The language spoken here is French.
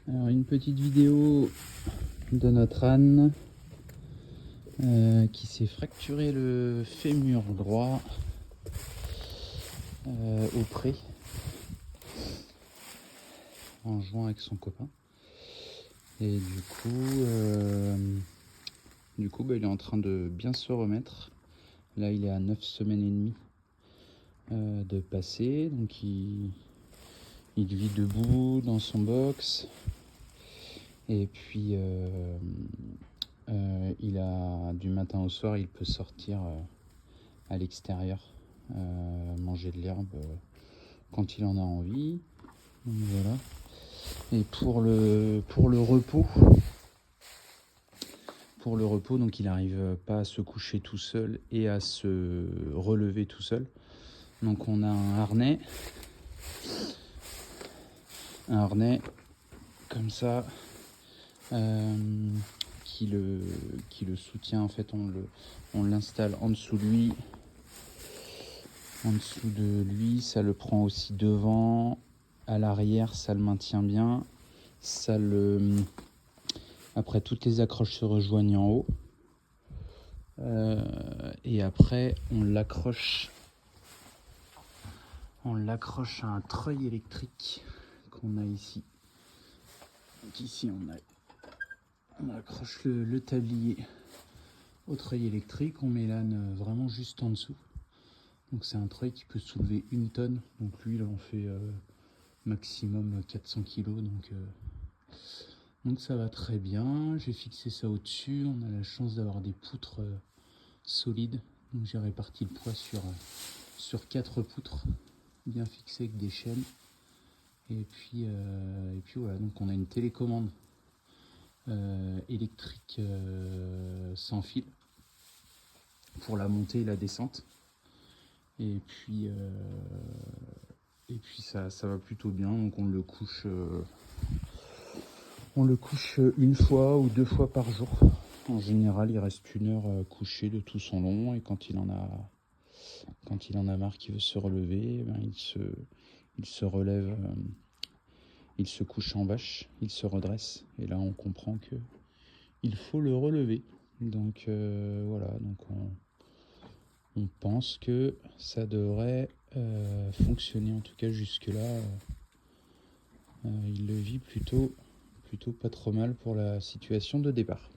Alors une petite vidéo de notre âne qui s'est fracturé le fémur droit au pré en jouant avec son copain. Et du coup il est en train de bien se remettre. Là il est à 9 semaines et demie de passer, donc il vit debout dans son box. Et puis il a du matin au soir, il peut sortir à l'extérieur, manger de l'herbe quand il en a envie. Donc, voilà. Et pour le repos, donc il n'arrive pas à se coucher tout seul et à se relever tout seul. Donc on a un harnais comme ça. Qui le soutient. En fait, on l'installe en dessous de lui, ça le prend aussi devant, à l'arrière, ça le maintient bien, après toutes les accroches se rejoignent en haut, et après on l'accroche à un treuil électrique qu'on a ici. Donc ici on accroche le tablier au treuil électrique, on met l'âne vraiment juste en dessous. Donc c'est un treuil qui peut soulever 1 tonne, donc lui il en fait maximum 400 kg, donc ça va très bien. J'ai fixé ça au-dessus, on a la chance d'avoir des poutres solides, donc j'ai réparti le poids sur 4 poutres bien fixées avec des chaînes. Et puis voilà, donc on a une télécommande électrique sans fil pour la montée et la descente. Et puis ça va plutôt bien. Donc on le couche 1 fois ou 2 fois par jour. En général, il reste 1 heure couché de tout son long, et quand il en a marre, qu'il veut se relever, il se relève, il se couche en vache, il se redresse, et là on comprend que il faut le relever. Donc voilà, donc on pense que ça devrait fonctionner. En tout cas jusque là il le vit plutôt pas trop mal pour la situation de départ.